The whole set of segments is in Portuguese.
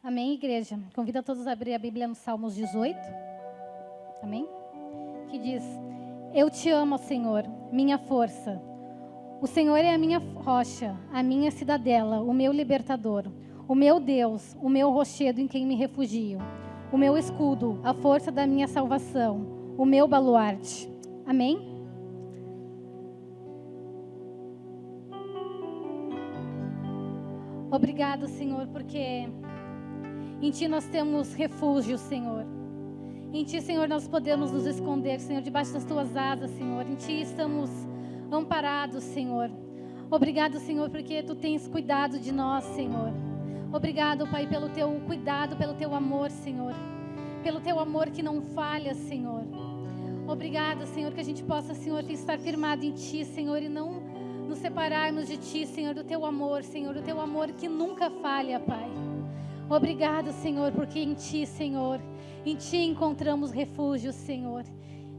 Amém, igreja? Convido a todos a abrir a Bíblia no Salmos 18. Amém? Que diz: Eu te amo, Senhor, minha força. O Senhor é a minha rocha, a minha cidadela, o meu libertador, o meu Deus, o meu rochedo em quem me refugio, o meu escudo, a força da minha salvação, o meu baluarte. Amém? Obrigado, Senhor, porque em Ti nós temos refúgio, Senhor. Em Ti, Senhor, nós podemos nos esconder, Senhor, debaixo das Tuas asas, Senhor. Em Ti estamos amparados, Senhor. Obrigado, Senhor, porque Tu tens cuidado de nós, Senhor. Obrigado, Pai, pelo Teu cuidado, pelo Teu amor, Senhor. Pelo Teu amor que não falha, Senhor. Obrigado, Senhor, que a gente possa, Senhor, estar firmado em Ti, Senhor, e não nos separarmos de Ti, Senhor, do Teu amor, Senhor, do Teu amor que nunca falha, Pai. Obrigado, Senhor, porque em Ti, Senhor, em Ti encontramos refúgio, Senhor.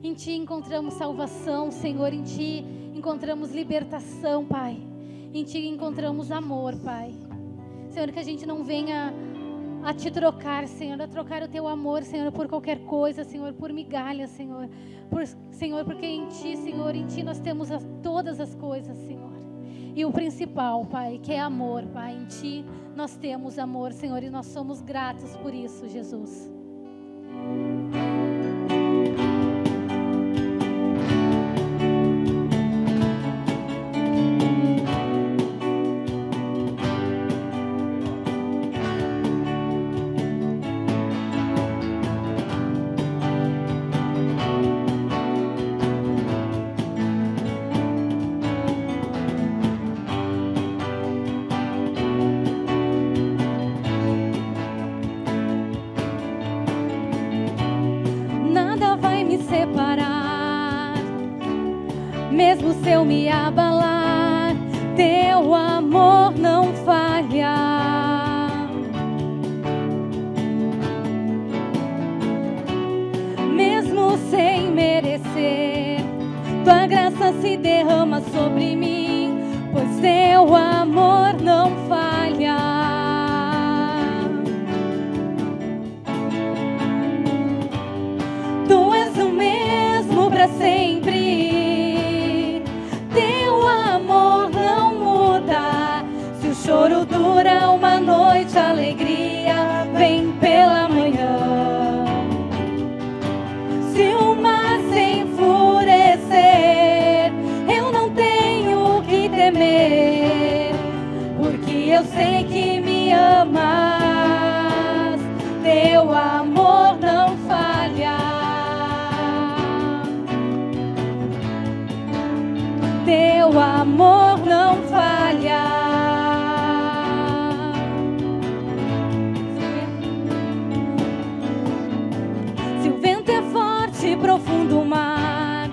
Em Ti encontramos salvação, Senhor. Em Ti encontramos libertação, Pai. Em Ti encontramos amor, Pai. Senhor, que a gente não venha a Te trocar, Senhor, a trocar o Teu amor, Senhor, por qualquer coisa, Senhor, por migalhas, Senhor. Senhor, porque em Ti, Senhor, em Ti nós temos todas as coisas, Senhor. E o principal, Pai, que é amor, Pai. Em Ti nós temos amor, Senhor, e nós somos gratos por isso, Jesus. Mesmo se eu me abalar, Teu amor não falha. Mesmo sem merecer, Tua graça se derrama sobre mim, pois Teu amor não falha. Tu és o mesmo para sempre. O choro dura uma noite, a alegria vem pela manhã. Se o mar se enfurecer, eu não tenho o que temer, porque eu sei que me amas. Teu amor não falha. Teu amor não falha. Profundo mar,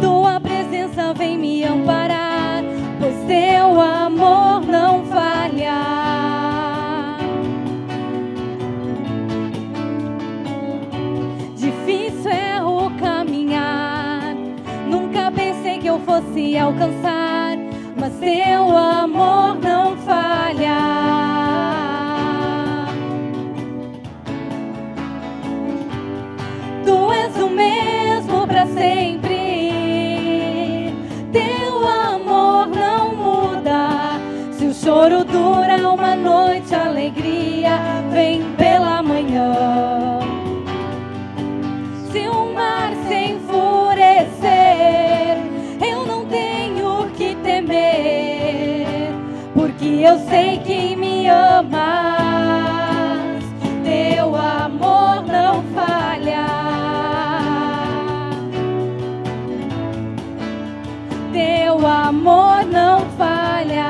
Tua presença vem me amparar, pois Teu amor não falha. Difícil é o caminhar, nunca pensei que eu fosse alcançar, mas Teu amor não falha. Tu és o mesmo para sempre. Teu amor não muda. Se o choro dura uma noite, a alegria vem pela manhã. Se o mar se enfurecer, eu não tenho o que temer, porque eu sei que me amas. Teu amor não falha. Teu amor não falha.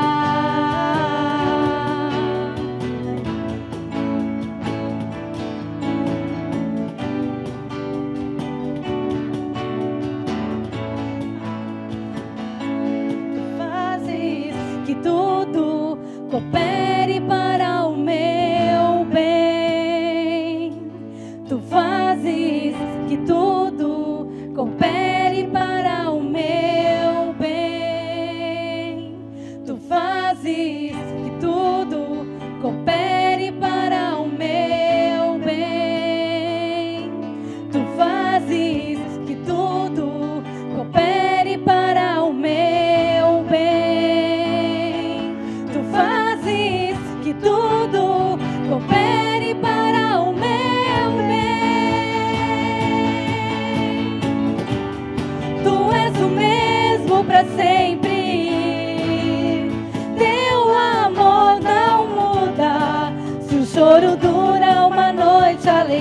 Tu fazes que tudo coopere para o meu bem. Tu fazes que tudo coopere para o meu bem. Tu fazes que tudo coopere para o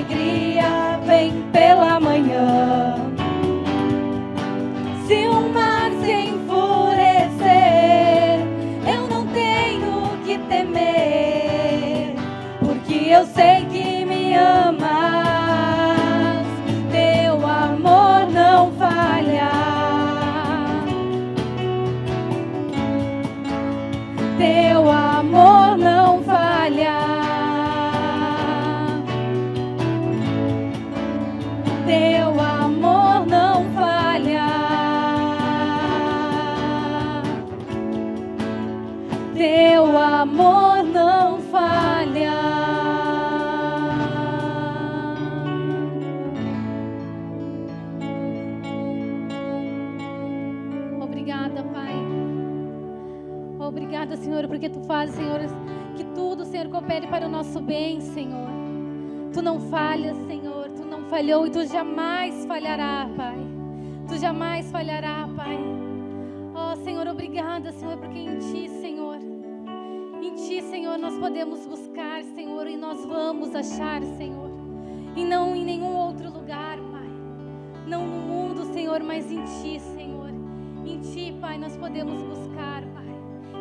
alegria vem pela manhã. Se o mar se enfurecer, eu não tenho que temer, porque eu sei que me amas, teu amor não falha. Teu amor não falha. Teu amor não falha. Teu amor não falha. Obrigada, Pai. Obrigada, Senhor, porque Tu fazes, Senhor, que tudo, Senhor, coopere para o nosso bem, Senhor. Tu não falhas, Senhor, Tu não falhou e Tu jamais falhará, Pai. Tu jamais falhará, Pai. Oh, Senhor, obrigada, Senhor, porque em Ti, Senhor, nós podemos buscar, Senhor, e nós vamos achar, Senhor, e não em nenhum outro lugar, Pai. Não no mundo, Senhor, mas em Ti, Senhor. Em Ti, Pai, nós podemos buscar, Pai.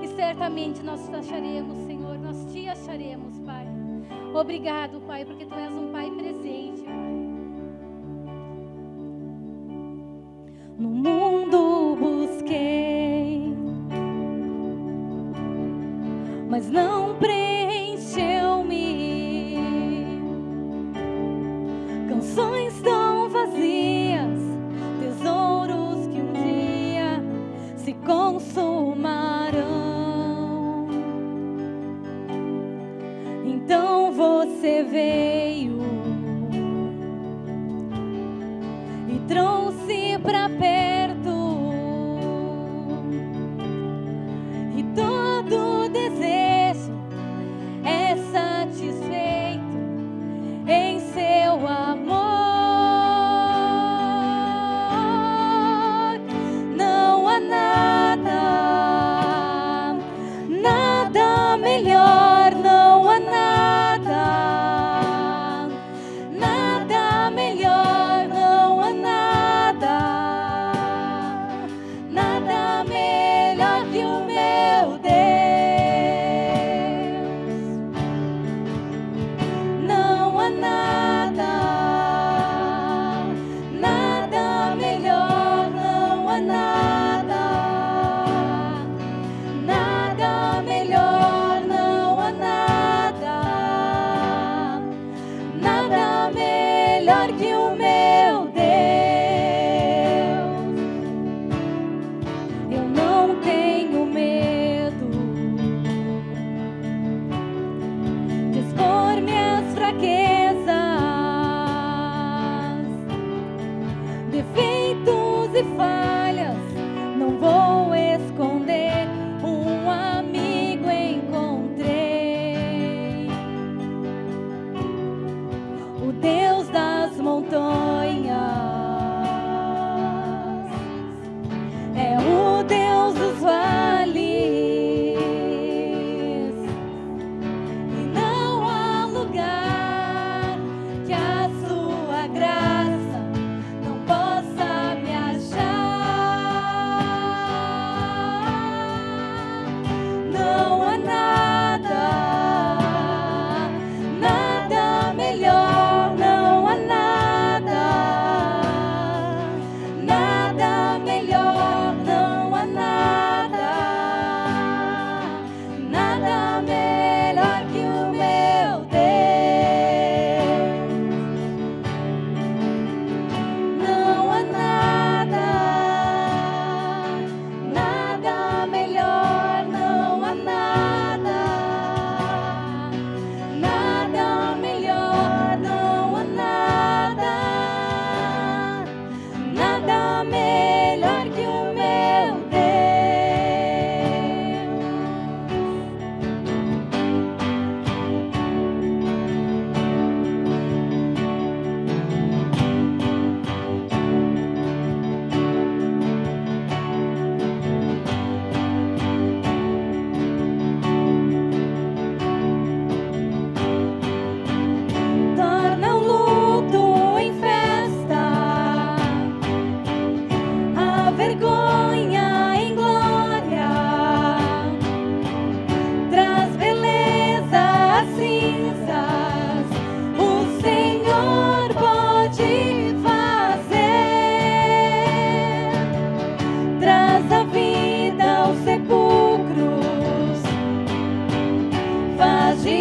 E certamente nós te acharemos, Senhor. Nós te acharemos, Pai. Obrigado, Pai, porque Tu és um Pai presente, Pai. No mundo busquei, mas não preencheu-me. Canções tão vazias, tesouros que um dia se consumarão. Então você veio e trouxe pra perto, e todo desejo é satisfeito em seu amor. Não há nada, nada melhor, não há nada, nada melhor, não há nada, nada melhor que o meu Deus. Não há nada, nada melhor, não há nada, nada melhor, não há nada, nada melhor que o meu Deus. Eu não tenho medo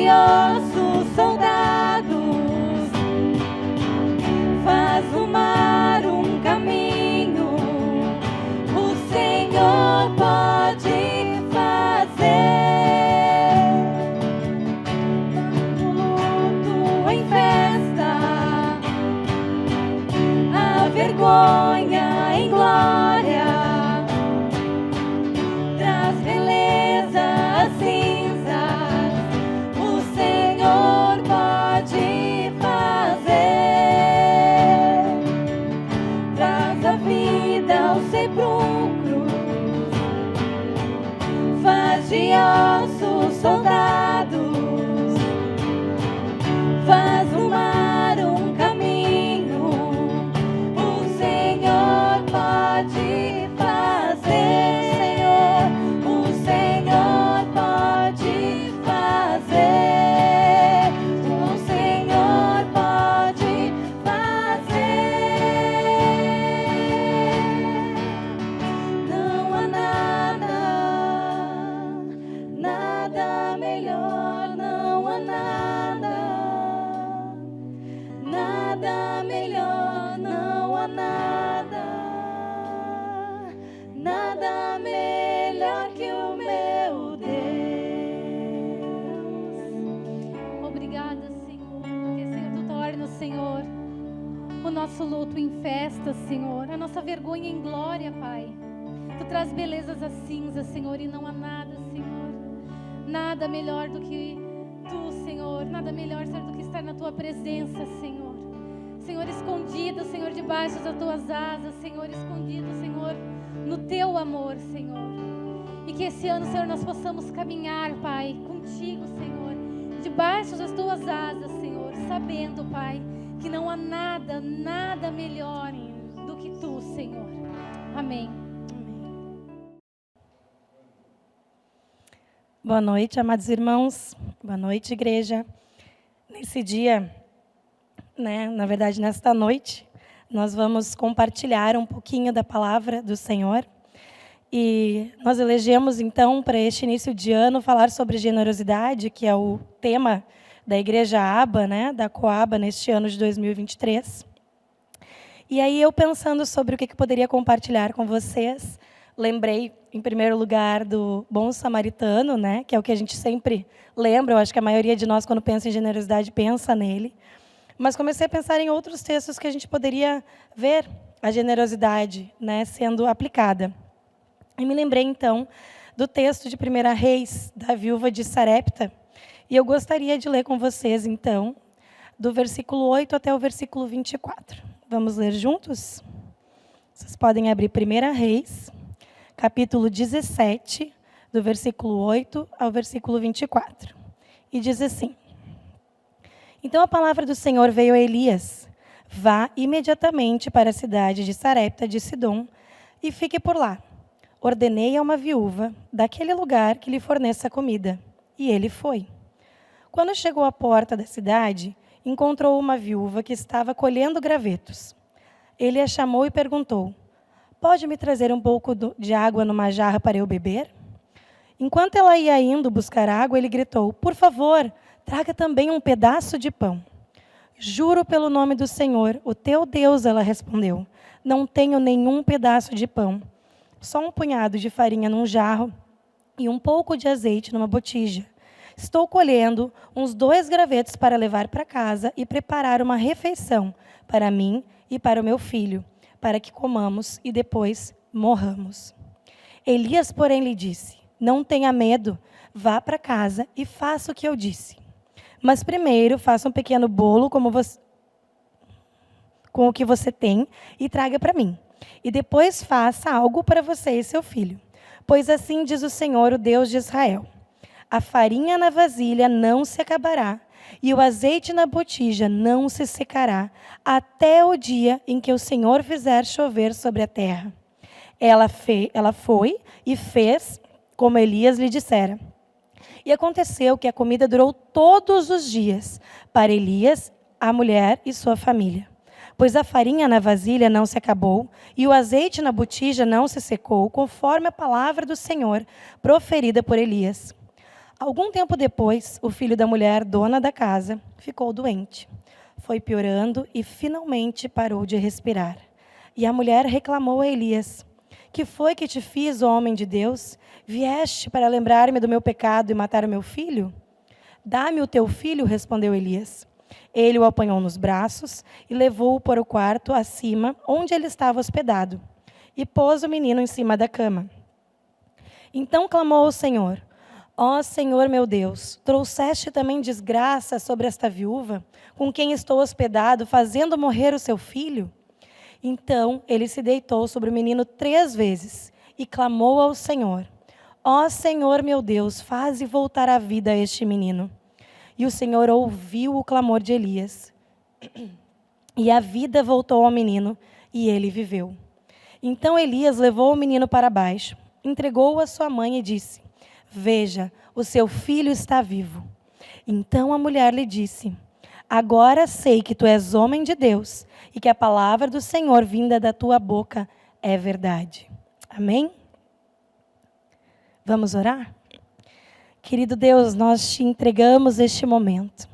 ossos soldados, faz do mar um caminho, o Senhor pode fazer. O luto em festa, a vergonha em glória, traz beleza às cinzas, o Senhor pode fazer. Traz a vida aos sepulcros, faz de ossos soldados, faz do mar um caminho, o Senhor pode fazer. Senhor, o Senhor pode fazer. O Senhor pode fazer. Não há nada melhor, não há nada melhor, não há nada melhor que o meu Deus. Obrigada, Senhor, porque, Senhor, Tu tornas, Senhor, o nosso luto em festa, Senhor, a nossa vergonha em glória, Pai. Tu traz belezas às cinzas, Senhor, e não há nada, Senhor, nada melhor do que Tu, Senhor, nada melhor, Senhor, do que estar na Tua presença, Senhor. Senhor, escondido, Senhor, debaixo das Tuas asas, Senhor, escondido, Senhor, no Teu amor, Senhor. E que esse ano, Senhor, nós possamos caminhar, Pai, contigo, Senhor, debaixo das Tuas asas, Senhor, sabendo, Pai, que não há nada melhor do que Tu, Senhor. Amém. Boa noite, amados irmãos. Boa noite, igreja. Nesse dia, na verdade, nesta noite, nós vamos compartilhar um pouquinho da palavra do Senhor. E nós elegemos, então, para este início de ano, falar sobre generosidade, que é o tema da Igreja Aba, da Coaba, neste ano de 2023. E aí, eu pensando sobre o que poderia compartilhar com vocês, lembrei, em primeiro lugar, do Bom Samaritano, que é o que a gente sempre lembra. Eu acho que a maioria de nós, quando pensa em generosidade, pensa nele. Mas comecei a pensar em outros textos que a gente poderia ver a generosidade sendo aplicada. E me lembrei, então, do texto de 1 Reis, da viúva de Sarepta. E eu gostaria de ler com vocês, então, do versículo 8 até o versículo 24. Vamos ler juntos? Vocês podem abrir 1 Reis, capítulo 17, do versículo 8 ao versículo 24. E diz assim: Então a palavra do Senhor veio a Elias: Vá imediatamente para a cidade de Sarepta de Sidom e fique por lá. Ordenei a uma viúva daquele lugar que lhe forneça comida. E ele foi. Quando chegou à porta da cidade, encontrou uma viúva que estava colhendo gravetos. Ele a chamou e perguntou: Pode me trazer um pouco de água numa jarra para eu beber? Enquanto ela ia indo buscar água, ele gritou: Por favor, traga também um pedaço de pão. Juro pelo nome do Senhor, o teu Deus, ela respondeu, não tenho nenhum pedaço de pão, só um punhado de farinha num jarro e um pouco de azeite numa botija. Estou colhendo uns 2 gravetos para levar para casa e preparar uma refeição para mim e para o meu filho, para que comamos e depois morramos. Elias, porém, lhe disse: Não tenha medo, vá para casa e faça o que eu disse. Mas primeiro faça um pequeno bolo com o que você tem e traga para mim. E depois faça algo para você e seu filho. Pois assim diz o Senhor, o Deus de Israel: a farinha na vasilha não se acabará, e o azeite na botija não se secará, até o dia em que o Senhor fizer chover sobre a terra. Ela foi e fez como Elias lhe dissera. E aconteceu que a comida durou todos os dias para Elias, a mulher e sua família. Pois a farinha na vasilha não se acabou, e o azeite na botija não se secou, conforme a palavra do Senhor proferida por Elias. Algum tempo depois, o filho da mulher, dona da casa, ficou doente. Foi piorando e finalmente parou de respirar. E a mulher reclamou a Elias: que foi que te fiz, homem de Deus? Vieste para lembrar-me do meu pecado e matar o meu filho? Dá-me o teu filho, respondeu Elias. Ele o apanhou nos braços e levou-o para o quarto acima, onde ele estava hospedado, e pôs o menino em cima da cama. Então clamou ao Senhor: ó Senhor meu Deus, trouxeste também desgraça sobre esta viúva, com quem estou hospedado, fazendo morrer o seu filho? Então ele se deitou sobre o menino 3 vezes e clamou ao Senhor: ó Senhor meu Deus, faze voltar à vida este menino. E o Senhor ouviu o clamor de Elias. E a vida voltou ao menino, e ele viveu. Então Elias levou o menino para baixo, entregou-o à sua mãe e disse: veja, o seu filho está vivo. Então a mulher lhe disse: agora sei que tu és homem de Deus, e que a palavra do Senhor vinda da tua boca é verdade. Amém? Vamos orar? Querido Deus, nós te entregamos este momento.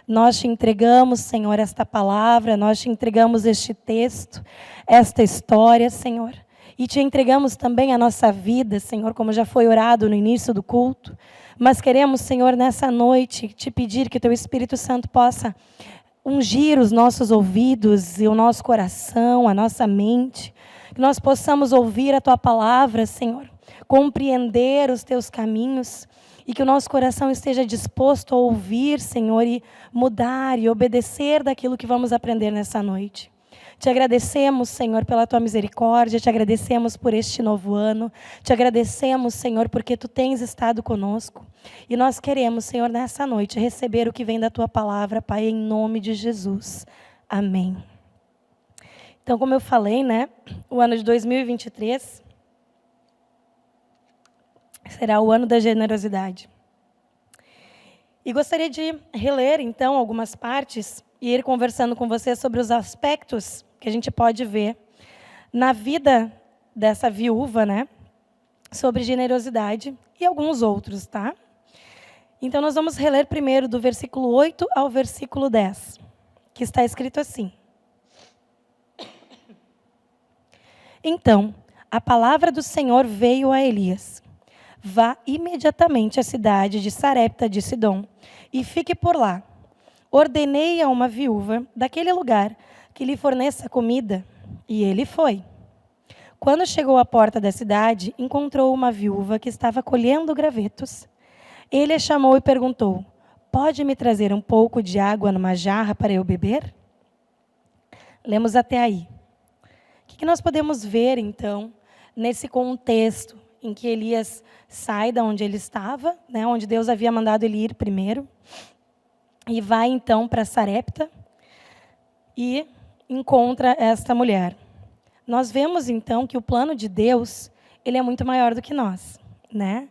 Nós te entregamos, Senhor, esta palavra, nós te entregamos este texto, esta história, Senhor. E te entregamos também a nossa vida, Senhor, como já foi orado no início do culto. Mas queremos, Senhor, nessa noite, te pedir que o teu Espírito Santo possa ungir os nossos ouvidos e o nosso coração, a nossa mente. Que nós possamos ouvir a tua palavra, Senhor, compreender os teus caminhos. E que o nosso coração esteja disposto a ouvir, Senhor, e mudar e obedecer daquilo que vamos aprender nessa noite. Te agradecemos, Senhor, pela tua misericórdia, te agradecemos por este novo ano, te agradecemos, Senhor, porque tu tens estado conosco. E nós queremos, Senhor, nessa noite, receber o que vem da tua palavra, Pai, em nome de Jesus. Amém. Então, como eu falei, né, o ano de 2023... será o ano da generosidade. E gostaria de reler, então, algumas partes e ir conversando com você sobre os aspectos que a gente pode ver na vida dessa viúva, né? Sobre generosidade e alguns outros, tá? Então, nós vamos reler primeiro do versículo 8 ao versículo 10, que está escrito assim. Então, a palavra do Senhor veio a Elias: vá imediatamente à cidade de Sarepta de Sidom e fique por lá. Ordenei a uma viúva daquele lugar que lhe forneça comida, e ele foi. Quando chegou à porta da cidade, encontrou uma viúva que estava colhendo gravetos. Ele a chamou e perguntou: pode me trazer um pouco de água numa jarra para eu beber? Lemos até aí. O que nós podemos ver, então, nesse contexto em que Elias sai da onde ele estava, né, onde Deus havia mandado ele ir primeiro, e vai então para Sarepta e encontra esta mulher. Nós vemos então que o plano de Deus, ele é muito maior do que nós, né?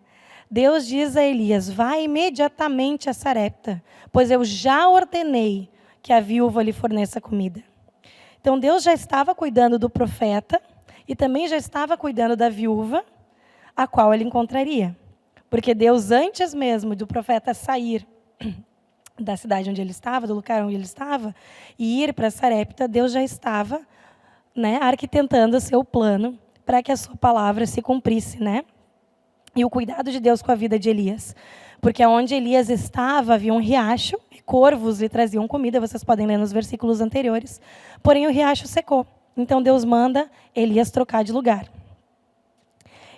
Deus diz a Elias: vá imediatamente a Sarepta, pois eu já ordenei que a viúva lhe forneça comida. Então Deus já estava cuidando do profeta e também já estava cuidando da viúva, a qual ele encontraria. Porque Deus, antes mesmo do profeta sair da cidade onde ele estava, do lugar onde ele estava, e ir para Sarepta, Deus já estava, né, arquitetando o seu plano para que a sua palavra se cumprisse, né? E o cuidado de Deus com a vida de Elias. Porque onde Elias estava havia um riacho, e corvos lhe traziam comida, vocês podem ler nos versículos anteriores, porém o riacho secou. Então Deus manda Elias trocar de lugar.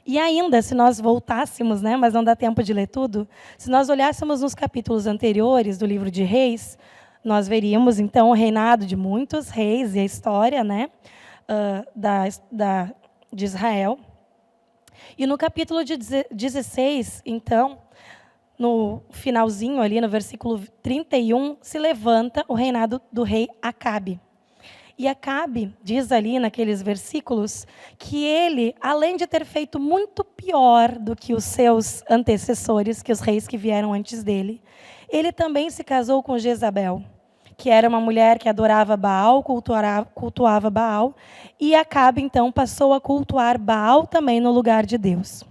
E ainda, se nós voltássemos, né, mas não dá tempo de ler tudo, se nós olhássemos nos capítulos anteriores do livro de Reis, nós veríamos, então, o reinado de muitos reis e a história, né, de Israel. E no capítulo 16, então, no finalzinho ali, no versículo 31, se levanta o reinado do rei Acabe. E Acabe diz ali naqueles versículos que ele, além de ter feito muito pior do que os seus antecessores, que os reis que vieram antes dele, ele também se casou com Jezabel, que era uma mulher que adorava Baal, cultuava Baal, e Acabe então passou a cultuar Baal também no lugar de Deus.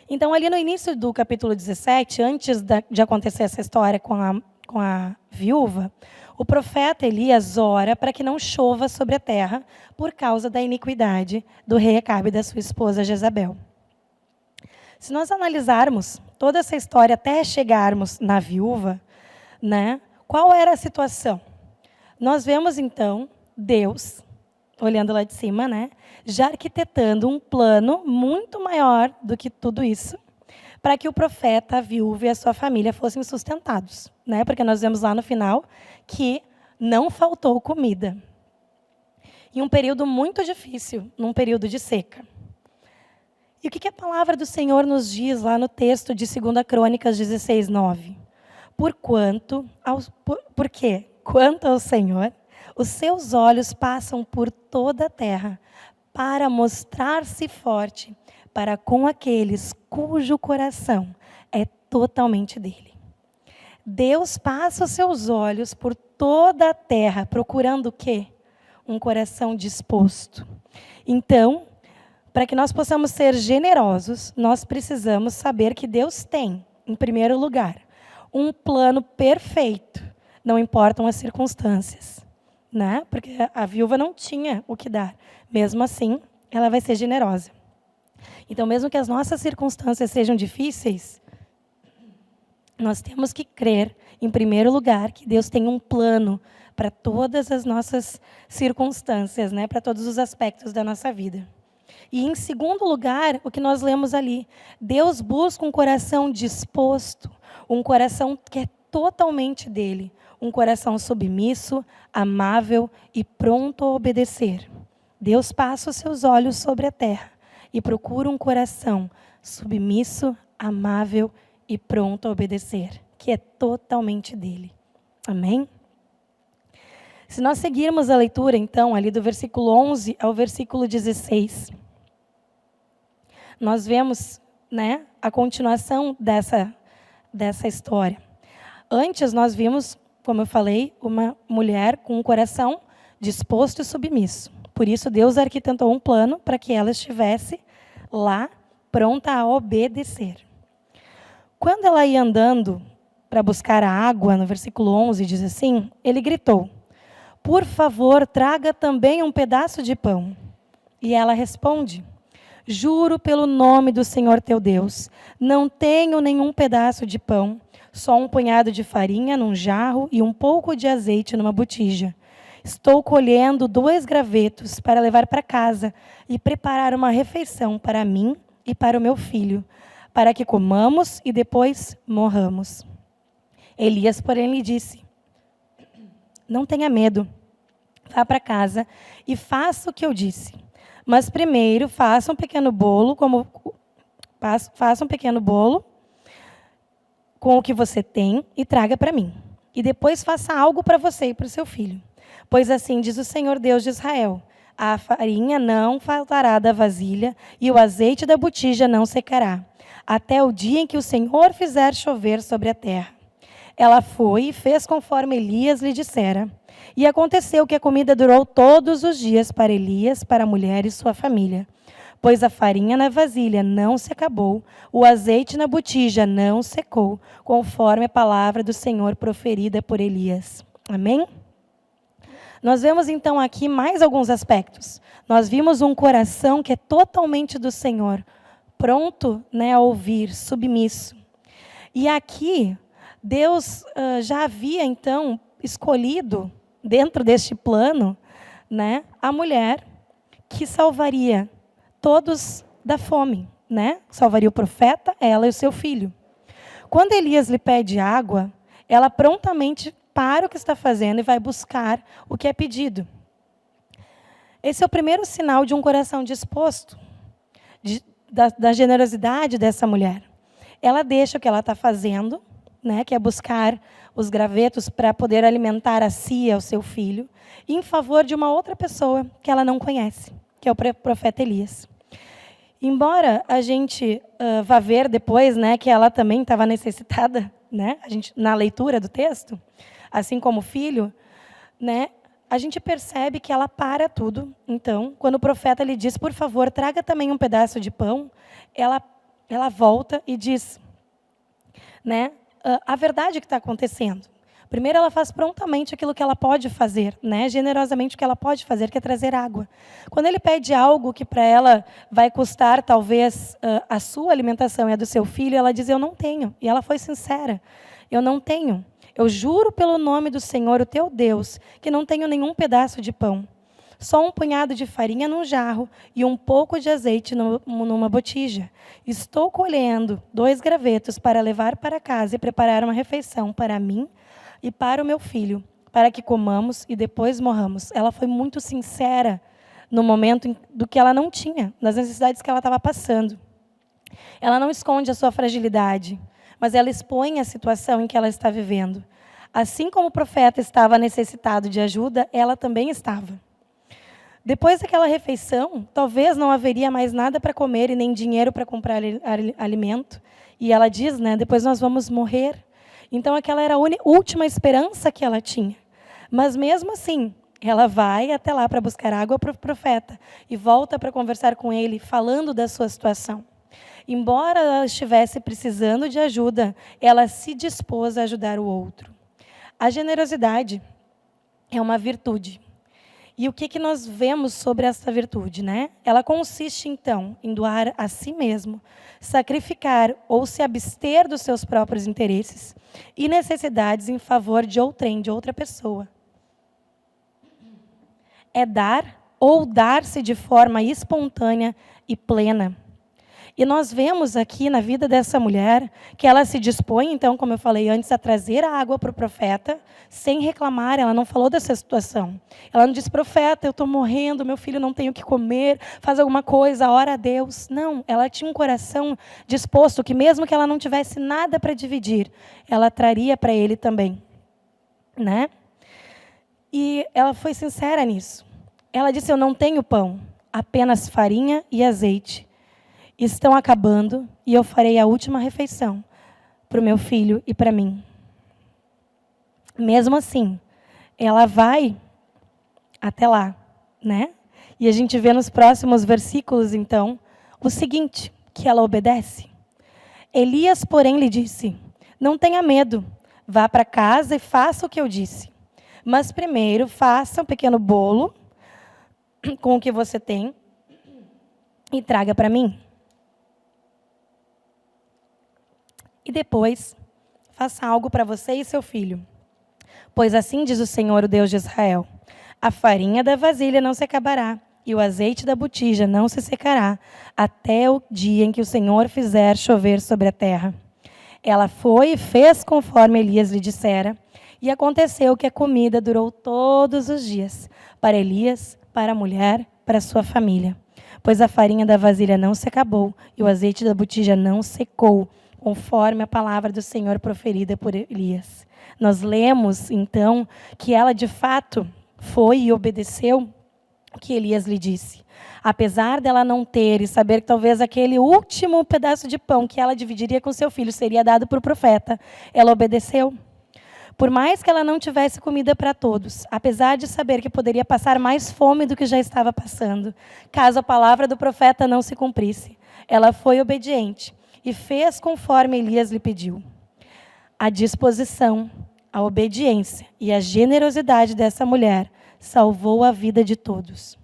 Então, ali no início do capítulo 17, antes de acontecer essa história com a viúva, o profeta Elias ora para que não chova sobre a terra por causa da iniquidade do rei Acabe e da sua esposa Jezabel. Se nós analisarmos toda essa história até chegarmos na viúva, né, qual era a situação? Nós vemos, então, Deus, olhando lá de cima, né, já arquitetando um plano muito maior do que tudo isso, para que o profeta, a viúva e a sua família fossem sustentados, né? Porque nós vemos lá no final que não faltou comida. Em um período muito difícil, num período de seca. E o que a palavra do Senhor nos diz lá no texto de 2 Crônicas 16:9? Porque, quanto ao Senhor, os seus olhos passam por toda a terra para mostrar-se forte para com aqueles cujo coração é totalmente dele. Deus passa os seus olhos por toda a terra, procurando o quê? Um coração disposto. Então, para que nós possamos ser generosos, nós precisamos saber que Deus tem, em primeiro lugar, um plano perfeito, não importam as circunstâncias, né? Porque a viúva não tinha o que dar. Mesmo assim, ela vai ser generosa. Então, mesmo que as nossas circunstâncias sejam difíceis, nós temos que crer, em primeiro lugar, que Deus tem um plano para todas as nossas circunstâncias, né? Para todos os aspectos da nossa vida. E, em segundo lugar, o que nós lemos ali, Deus busca um coração disposto, um coração que é totalmente dele, um coração submisso, amável e pronto a obedecer. Deus passa os seus olhos sobre a terra e procura um coração submisso, amável e pronto a obedecer, que é totalmente dele. Amém? Se nós seguirmos a leitura, então, ali do versículo 11 ao versículo 16, nós vemos, né, a continuação dessa história. Antes nós vimos, como eu falei, uma mulher com um coração disposto e submisso. Por isso, Deus arquitetou um plano para que ela estivesse lá, pronta a obedecer. Quando ela ia andando para buscar a água, no versículo 11 diz assim, ele gritou, por favor, traga também um pedaço de pão. E ela responde, juro pelo nome do Senhor teu Deus, não tenho nenhum pedaço de pão, só um punhado de farinha num jarro e um pouco de azeite numa botija. Estou colhendo 2 gravetos para levar para casa e preparar uma refeição para mim e para o meu filho, para que comamos e depois morramos. Elias, porém, lhe disse, não tenha medo, vá para casa e faça o que eu disse. Mas primeiro faça um pequeno bolo com o que você tem e traga para mim. E depois faça algo para você e para o seu filho. Pois assim diz o Senhor Deus de Israel, a farinha não faltará da vasilha e o azeite da botija não secará, até o dia em que o Senhor fizer chover sobre a terra. Ela foi e fez conforme Elias lhe dissera. E aconteceu que a comida durou todos os dias para Elias, para a mulher e sua família. Pois a farinha na vasilha não se acabou, o azeite na botija não secou, conforme a palavra do Senhor proferida por Elias. Amém? Nós vemos então aqui mais alguns aspectos. Nós vimos um coração que é totalmente do Senhor, pronto, né, a ouvir, submisso. E aqui, Deus já havia então escolhido, dentro deste plano, né, a mulher que salvaria todos da fome, né? Salvaria o profeta, ela e o seu filho. Quando Elias lhe pede água, ela prontamente para o que está fazendo e vai buscar o que é pedido. Esse é o primeiro sinal de um coração disposto, da generosidade dessa mulher. Ela deixa o que ela está fazendo, né, que é buscar os gravetos para poder alimentar a si e ao seu filho, em favor de uma outra pessoa que ela não conhece, que é o profeta Elias. Embora a gente vá ver depois, né, que ela também estava necessitada, né, na leitura do texto, assim como o filho, né, a gente percebe que ela para tudo. Então, quando o profeta lhe diz, por favor, traga também um pedaço de pão, ela ela volta e diz, né, a verdade que está acontecendo. Primeiro, ela faz prontamente aquilo que ela pode fazer, né, generosamente o que ela pode fazer, que é trazer água. Quando ele pede algo que para ela vai custar, talvez, a sua alimentação e a do seu filho, ela diz, eu não tenho. E ela foi sincera, eu não tenho. Eu juro pelo nome do Senhor, o teu Deus, que não tenho nenhum pedaço de pão. Só um punhado de farinha num jarro e um pouco de azeite numa botija. Estou colhendo 2 gravetos para levar para casa e preparar uma refeição para mim e para o meu filho, para que comamos e depois morramos. Ela foi muito sincera no momento do que ela não tinha, das necessidades que ela estava passando. Ela não esconde a sua fragilidade, mas ela expõe a situação em que ela está vivendo. Assim como o profeta estava necessitado de ajuda, ela também estava. Depois daquela refeição, talvez não haveria mais nada para comer e nem dinheiro para comprar alimento. E ela diz, né, depois nós vamos morrer. Então, aquela era a última esperança que ela tinha. Mas, mesmo assim, ela vai até lá para buscar água para o profeta e volta para conversar com ele, falando da sua situação. Embora ela estivesse precisando de ajuda, ela se dispôs a ajudar o outro. A generosidade é uma virtude. E o que nós vemos sobre essa virtude, né? Ela consiste, então, em doar a si mesmo, sacrificar ou se abster dos seus próprios interesses e necessidades em favor de outrem, de outra pessoa. É dar ou dar-se de forma espontânea e plena. E nós vemos aqui na vida dessa mulher que ela se dispõe, então, como eu falei antes, a trazer a água para o profeta, sem reclamar. Ela não falou dessa situação. Ela não disse, profeta, eu estou morrendo, meu filho não tem o que comer, faz alguma coisa, ora a Deus. Não, ela tinha um coração disposto, que mesmo que ela não tivesse nada para dividir, ela traria para ele também. Né? E ela foi sincera nisso. Ela disse, eu não tenho pão, apenas farinha e azeite. Estão acabando e eu farei a última refeição para o meu filho e para mim. Mesmo assim, ela vai até lá, né? E a gente vê nos próximos versículos, então, o seguinte, que ela obedece. Elias, porém, lhe disse, não tenha medo, vá para casa e faça o que eu disse. Mas primeiro, faça um pequeno bolo com o que você tem e traga para mim. E depois, faça algo para você e seu filho. Pois assim diz o Senhor, o Deus de Israel, a farinha da vasilha não se acabará, e o azeite da botija não se secará, até o dia em que o Senhor fizer chover sobre a terra. Ela foi e fez conforme Elias lhe dissera, e aconteceu que a comida durou todos os dias, para Elias, para a mulher, para a sua família. Pois a farinha da vasilha não se acabou, e o azeite da botija não secou, conforme a palavra do Senhor proferida por Elias. Nós lemos, então, que ela, de fato, foi e obedeceu o que Elias lhe disse. Apesar dela não ter e saber que talvez aquele último pedaço de pão que ela dividiria com seu filho seria dado por profeta, ela obedeceu. Por mais que ela não tivesse comida para todos, apesar de saber que poderia passar mais fome do que já estava passando, caso a palavra do profeta não se cumprisse, ela foi obediente e fez conforme Elias lhe pediu. A disposição, a obediência e a generosidade dessa mulher salvou a vida de todos.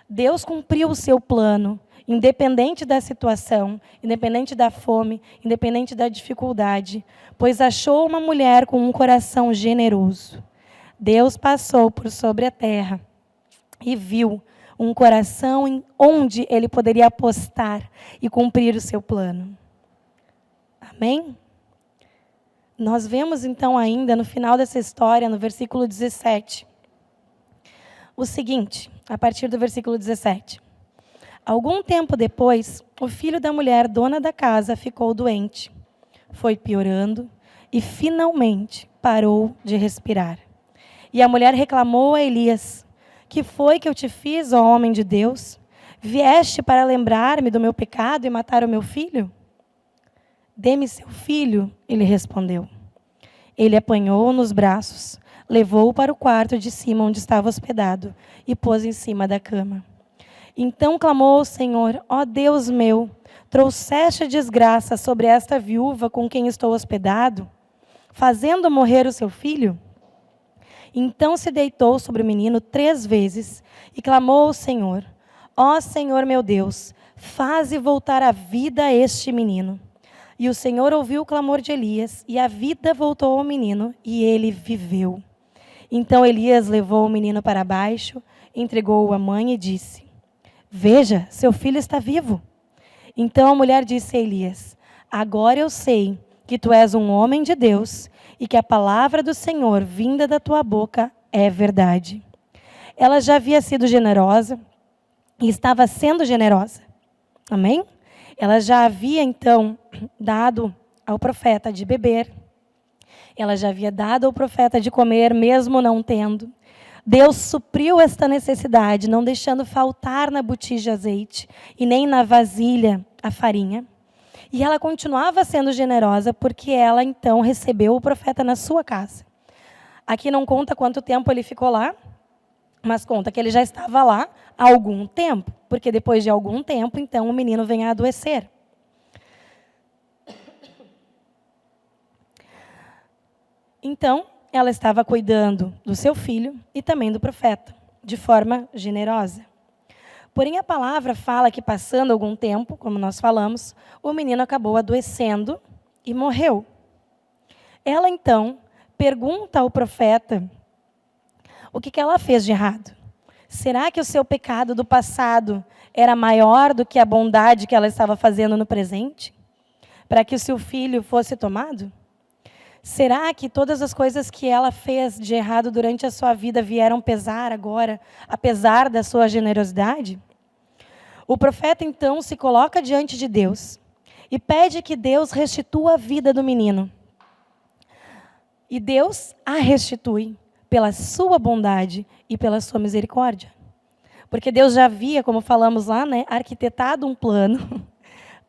Deus cumpriu o seu plano, independente da situação, independente da fome, independente da dificuldade, pois achou uma mulher com um coração generoso. Deus passou por sobre a terra e viu um coração onde ele poderia apostar e cumprir o seu plano. Amém? Nós vemos então ainda no final dessa história, no versículo 17, o seguinte, a partir do versículo 17. Algum tempo depois, o filho da mulher, dona da casa, ficou doente. Foi piorando e finalmente parou de respirar. E a mulher reclamou a Elias, que foi que eu te fiz, ó homem de Deus? Vieste para lembrar-me do meu pecado e matar o meu filho? Dê-me seu filho, ele respondeu. Ele apanhou-o nos braços, levou-o para o quarto de cima onde estava hospedado e pôs em cima da cama. Então clamou ao Senhor: ó Deus meu, trouxeste desgraça sobre esta viúva com quem estou hospedado, fazendo morrer o seu filho? Então se deitou sobre o menino 3 vezes e clamou ao Senhor: ó Senhor meu Deus, faze voltar a vida a este menino. E o Senhor ouviu o clamor de Elias, e a vida voltou ao menino, e ele viveu. Então Elias levou o menino para baixo, entregou-o à mãe e disse: veja, seu filho está vivo. Então a mulher disse a Elias: agora eu sei que tu és um homem de Deus, e que a palavra do Senhor vinda da tua boca é verdade. Ela já havia sido generosa, e estava sendo generosa. Amém? Ela já havia, então, dado ao profeta de beber. Ela já havia dado ao profeta de comer, mesmo não tendo. Deus supriu esta necessidade, não deixando faltar na botija azeite e nem na vasilha a farinha. E ela continuava sendo generosa porque ela, então, recebeu o profeta na sua casa. Aqui não conta quanto tempo ele ficou lá, mas conta que ele já estava lá há algum tempo, porque depois de algum tempo, então, o menino vem a adoecer. Então, ela estava cuidando do seu filho e também do profeta, de forma generosa. Porém, a palavra fala que, passando algum tempo, como nós falamos, o menino acabou adoecendo e morreu. Ela, então, pergunta ao profeta o que ela fez de errado. Será que o seu pecado do passado era maior do que a bondade que ela estava fazendo no presente? Para que o seu filho fosse tomado? Será que todas as coisas que ela fez de errado durante a sua vida vieram pesar agora, apesar da sua generosidade? O profeta, então, se coloca diante de Deus e pede que Deus restitua a vida do menino. E Deus a restitui pela sua bondade e pela sua misericórdia. Porque Deus já havia, como falamos lá, arquitetado um plano.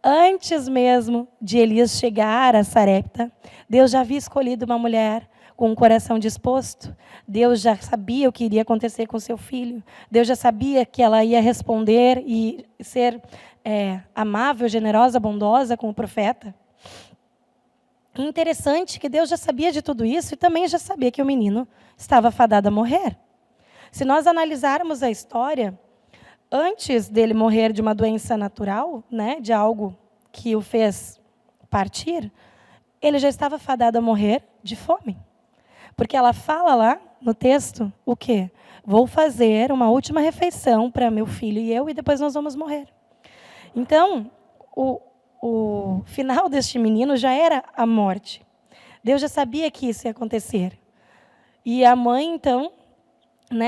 Antes mesmo de Elias chegar a Sarepta, Deus já havia escolhido uma mulher com um coração disposto. Deus já sabia o que iria acontecer com seu filho. Deus já sabia que ela ia responder e ser amável, generosa, bondosa com o profeta. Interessante que Deus já sabia de tudo isso e também já sabia que o menino estava fadado a morrer. Se nós analisarmos a história, antes dele morrer de uma doença natural, de algo que o fez partir, ele já estava fadado a morrer de fome. Porque ela fala lá no texto o quê? Vou fazer uma última refeição para meu filho e eu, e depois nós vamos morrer. Então, o final deste menino já era a morte. Deus já sabia que isso ia acontecer. E a mãe, então,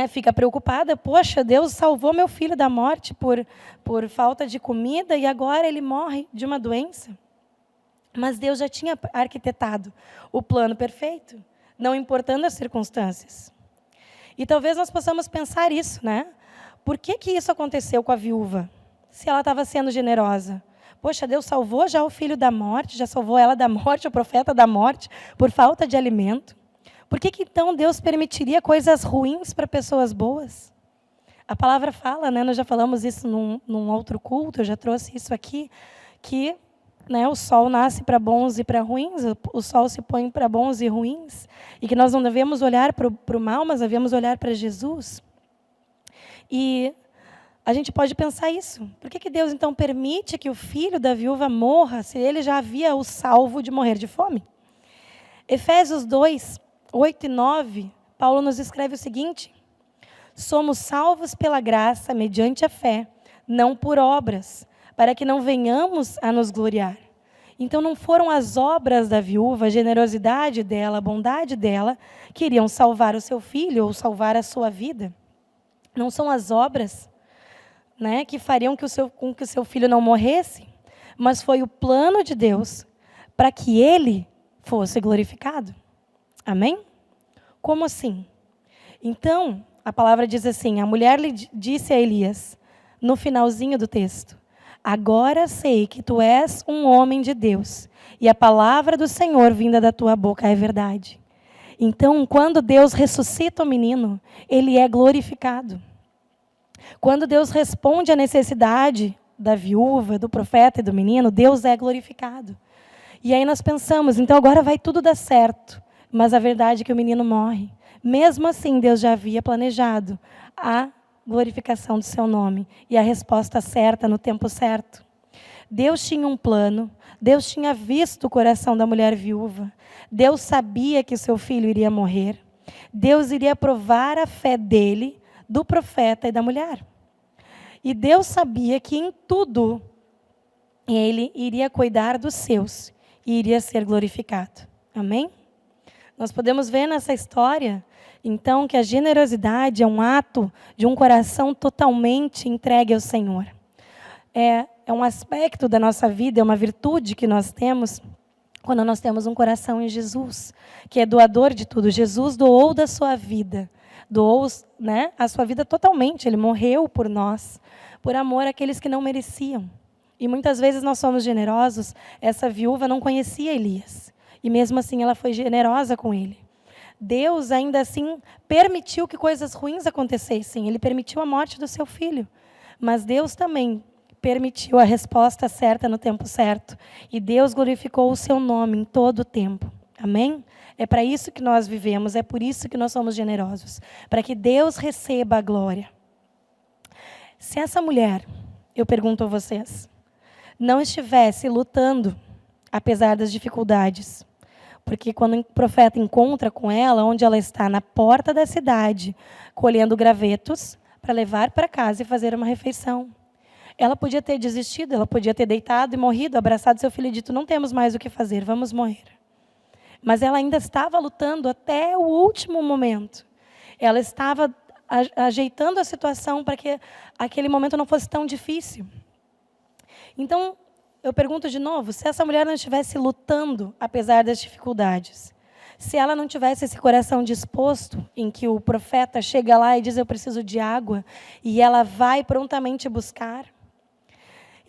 fica preocupada. Poxa, Deus salvou meu filho da morte por falta de comida e agora ele morre de uma doença. Mas Deus já tinha arquitetado o plano perfeito, não importando as circunstâncias. E talvez nós possamos pensar isso, Por que isso aconteceu com a viúva? Se ela estava sendo generosa. Poxa, Deus salvou já o filho da morte, já salvou ela da morte, o profeta da morte, por falta de alimento. Por que então Deus permitiria coisas ruins para pessoas boas? A palavra fala, nós já falamos isso num outro culto, eu já trouxe isso aqui, que o sol nasce para bons e para ruins, o sol se põe para bons e ruins, e que nós não devemos olhar para o mal, mas devemos olhar para Jesus. E a gente pode pensar isso. Por que Deus, então, permite que o filho da viúva morra, se ele já havia o salvo de morrer de fome? Efésios 2, 8 e 9, Paulo nos escreve o seguinte: somos salvos pela graça, mediante a fé, não por obras, para que não venhamos a nos gloriar. Então, não foram as obras da viúva, a generosidade dela, a bondade dela, que iriam salvar o seu filho ou salvar a sua vida. Não são as obras que fariam com que o seu filho não morresse, mas foi o plano de Deus para que ele fosse glorificado. Amém? Como assim? Então, a palavra diz assim, a mulher lhe disse a Elias, no finalzinho do texto: agora sei que tu és um homem de Deus, e a palavra do Senhor vinda da tua boca é verdade. Então, quando Deus ressuscita o menino, ele é glorificado. Quando Deus responde à necessidade da viúva, do profeta e do menino, Deus é glorificado. E aí nós pensamos, então agora vai tudo dar certo. Mas a verdade é que o menino morre. Mesmo assim, Deus já havia planejado a glorificação do seu nome e a resposta certa no tempo certo. Deus tinha um plano, Deus tinha visto o coração da mulher viúva, Deus sabia que o seu filho iria morrer, Deus iria provar a fé dele, do profeta e da mulher. E Deus sabia que em tudo ele iria cuidar dos seus e iria ser glorificado. Amém? Nós podemos ver nessa história, então, que a generosidade é um ato de um coração totalmente entregue ao Senhor. É um aspecto da nossa vida, é uma virtude que nós temos quando nós temos um coração em Jesus, que é doador de tudo. Jesus doou da sua vida, doou, né, a sua vida totalmente. Ele morreu por nós, por amor àqueles que não mereciam. E muitas vezes nós somos generosos. Essa viúva não conhecia Elias, e mesmo assim ela foi generosa com ele. Deus ainda assim permitiu que coisas ruins acontecessem. Ele permitiu a morte do seu filho. Mas Deus também permitiu a resposta certa no tempo certo. E Deus glorificou o seu nome em todo o tempo. Amém? É para isso que nós vivemos, é por isso que nós somos generosos. Para que Deus receba a glória. Se essa mulher, eu pergunto a vocês, não estivesse lutando, apesar das dificuldades, porque quando o profeta encontra com ela, onde ela está, na porta da cidade, colhendo gravetos para levar para casa e fazer uma refeição. Ela podia ter desistido, ela podia ter deitado e morrido, abraçado seu filho e dito, não temos mais o que fazer, vamos morrer. Mas ela ainda estava lutando até o último momento. Ela estava ajeitando a situação para que aquele momento não fosse tão difícil. Então, eu pergunto de novo, se essa mulher não estivesse lutando, apesar das dificuldades, se ela não tivesse esse coração disposto, em que o profeta chega lá e diz, eu preciso de água, e ela vai prontamente buscar,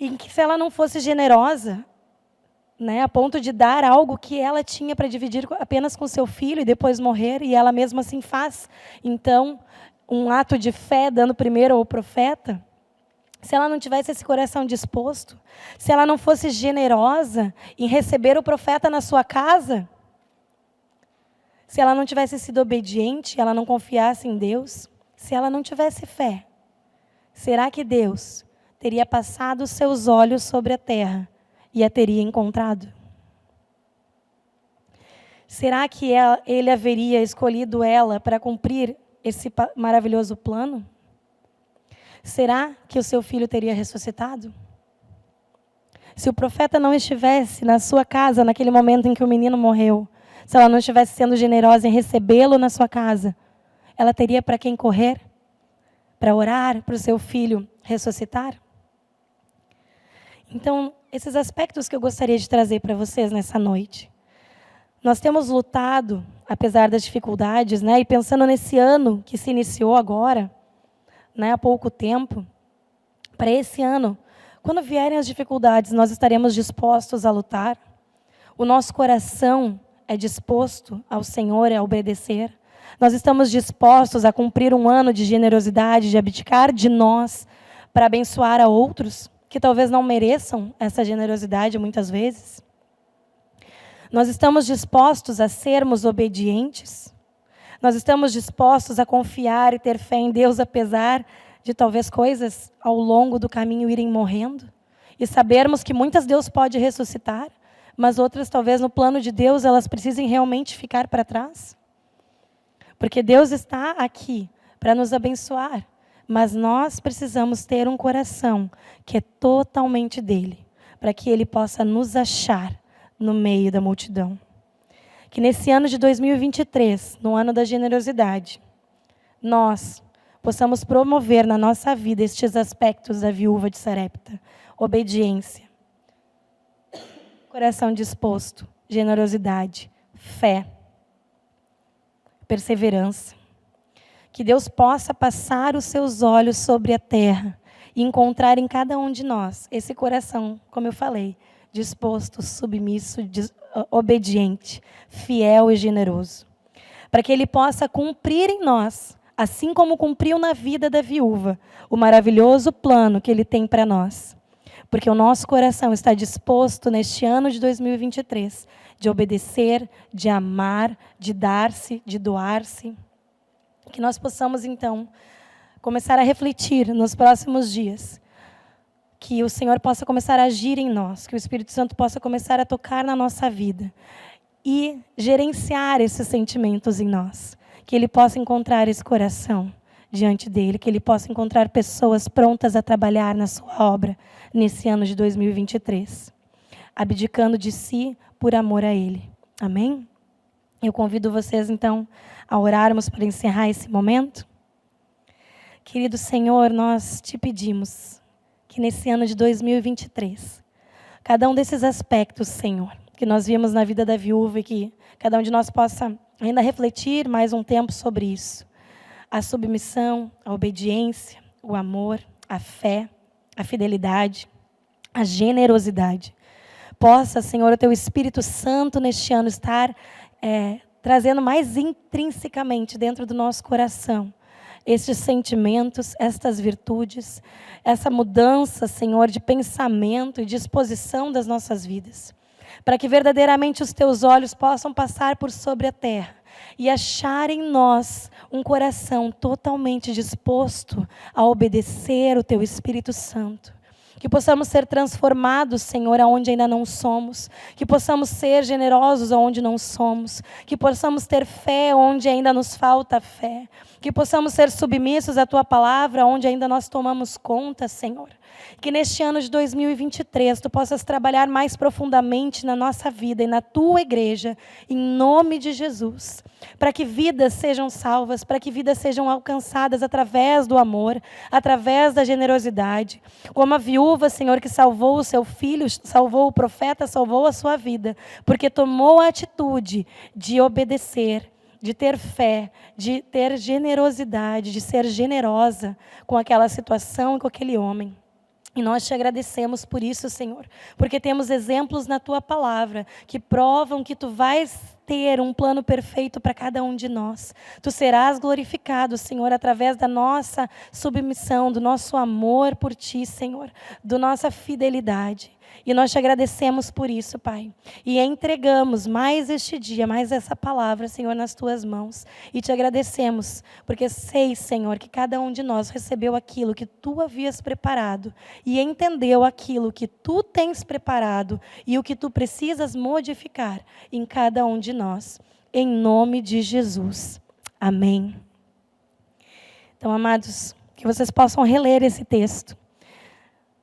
em que se ela não fosse generosa, né, a ponto de dar algo que ela tinha para dividir apenas com seu filho e depois morrer, e ela mesma assim faz, então, um ato de fé, dando primeiro ao profeta, se ela não tivesse esse coração disposto, se ela não fosse generosa em receber o profeta na sua casa, se ela não tivesse sido obediente, ela não confiasse em Deus, se ela não tivesse fé, será que Deus teria passado os seus olhos sobre a terra e a teria encontrado? Será que ele haveria escolhido ela para cumprir esse maravilhoso plano? Será que o seu filho teria ressuscitado? Se o profeta não estivesse na sua casa naquele momento em que o menino morreu, se ela não estivesse sendo generosa em recebê-lo na sua casa, ela teria para quem correr? Para orar para o seu filho ressuscitar? Então, esses aspectos que eu gostaria de trazer para vocês nessa noite. Nós temos lutado, apesar das dificuldades, né? E pensando nesse ano que se iniciou agora, né, há pouco tempo, para esse ano, quando vierem as dificuldades, nós estaremos dispostos a lutar? O nosso coração é disposto ao Senhor e a obedecer? Nós estamos dispostos a cumprir um ano de generosidade, de abdicar de nós para abençoar a outros que talvez não mereçam essa generosidade muitas vezes? Nós estamos dispostos a sermos obedientes? Nós estamos dispostos a confiar e ter fé em Deus, apesar de talvez coisas ao longo do caminho irem morrendo? E sabermos que muitas Deus pode ressuscitar, mas outras talvez no plano de Deus elas precisem realmente ficar para trás? Porque Deus está aqui para nos abençoar, mas nós precisamos ter um coração que é totalmente dele, para que ele possa nos achar no meio da multidão. Que nesse ano de 2023, no ano da generosidade, nós possamos promover na nossa vida estes aspectos da viúva de Sarepta. Obediência, coração disposto, generosidade, fé, perseverança. Que Deus possa passar os seus olhos sobre a terra e encontrar em cada um de nós esse coração, como eu falei, disposto, submisso, obediente, fiel e generoso. Para que Ele possa cumprir em nós assim como cumpriu na vida da viúva o maravilhoso plano que Ele tem para nós. Porque o nosso coração está disposto neste ano de 2023 de obedecer, de amar, de dar-se, de doar-se. Que nós possamos, então, começar a refletir nos próximos dias. Que o Senhor possa começar a agir em nós, que o Espírito Santo possa começar a tocar na nossa vida e gerenciar esses sentimentos em nós. Que Ele possa encontrar esse coração diante dEle, que Ele possa encontrar pessoas prontas a trabalhar na sua obra nesse ano de 2023, abdicando de si por amor a Ele. Amém? Eu convido vocês, então, a orarmos para encerrar esse momento. Querido Senhor, nós te pedimos que nesse ano de 2023, cada um desses aspectos, Senhor, que nós vimos na vida da viúva e que cada um de nós possa ainda refletir mais um tempo sobre isso. A submissão, a obediência, o amor, a fé, a fidelidade, a generosidade. Possa, Senhor, o Teu Espírito Santo neste ano estar trazendo mais intrinsecamente dentro do nosso coração estes sentimentos, estas virtudes, essa mudança, Senhor, de pensamento e disposição das nossas vidas. Para que verdadeiramente os Teus olhos possam passar por sobre a terra e achar em nós um coração totalmente disposto a obedecer o Teu Espírito Santo. Que possamos ser transformados, Senhor, aonde ainda não somos. Que possamos ser generosos aonde não somos. Que possamos ter fé onde ainda nos falta fé. Que possamos ser submissos à Tua palavra onde ainda nós tomamos conta, Senhor. Que neste ano de 2023 Tu possas trabalhar mais profundamente na nossa vida e na Tua igreja, em nome de Jesus. Para que vidas sejam salvas, para que vidas sejam alcançadas através do amor, através da generosidade. Como a viúva, Senhor, que salvou o seu filho, salvou o profeta, salvou a sua vida, porque tomou a atitude de obedecer, de ter fé, de ter generosidade, de ser generosa com aquela situação e com aquele homem. E nós te agradecemos por isso, Senhor, porque temos exemplos na Tua palavra que provam que Tu vais ter um plano perfeito para cada um de nós. Tu serás glorificado, Senhor, através da nossa submissão, do nosso amor por Ti, Senhor, da nossa fidelidade. E nós te agradecemos por isso, Pai. E entregamos mais este dia, mais essa palavra, Senhor, nas Tuas mãos. E te agradecemos, porque sei, Senhor, que cada um de nós recebeu aquilo que Tu havias preparado e entendeu aquilo que Tu tens preparado e o que Tu precisas modificar em cada um de nós. Em nome de Jesus. Amém. Então, amados, que vocês possam reler esse texto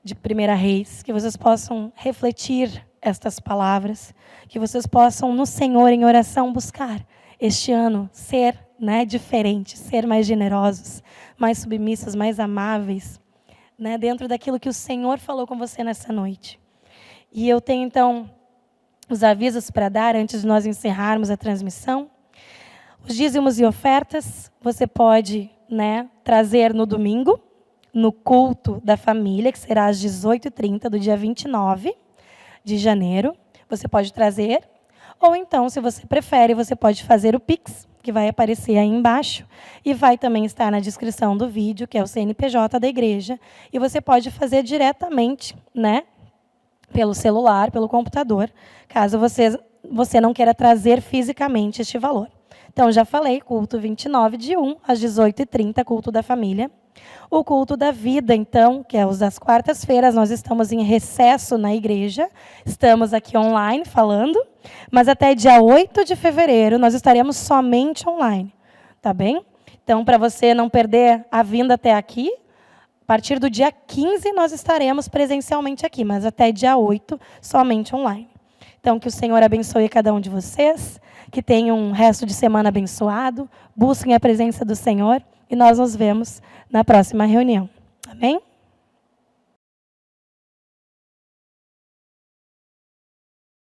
de 1 Reis, que vocês possam refletir estas palavras, que vocês possam no Senhor em oração buscar este ano ser diferente, ser mais generosos, mais submissos, mais amáveis, dentro daquilo que o Senhor falou com você nessa noite. E eu tenho então os avisos para dar antes de nós encerrarmos a transmissão. Os dízimos e ofertas você pode trazer no domingo, no culto da família, que será às 18h30 do dia 29 de janeiro. Você pode trazer, ou então, se você prefere, você pode fazer o Pix, que vai aparecer aí embaixo, e vai também estar na descrição do vídeo, que é o CNPJ da igreja, e você pode fazer diretamente, pelo celular, pelo computador, caso você não queira trazer fisicamente este valor. Então, já falei, culto 29 de 1 às 18h30, culto da família. O culto da vida, então, que é os das quartas-feiras, nós estamos em recesso na igreja, estamos aqui online falando, mas até dia 8 de fevereiro nós estaremos somente online, tá bem? Então, para você não perder a vinda até aqui, a partir do dia 15 nós estaremos presencialmente aqui, mas até dia 8 somente online. Então, que o Senhor abençoe cada um de vocês, que tenham um resto de semana abençoado, busquem a presença do Senhor, e nós nos vemos na próxima reunião. Amém?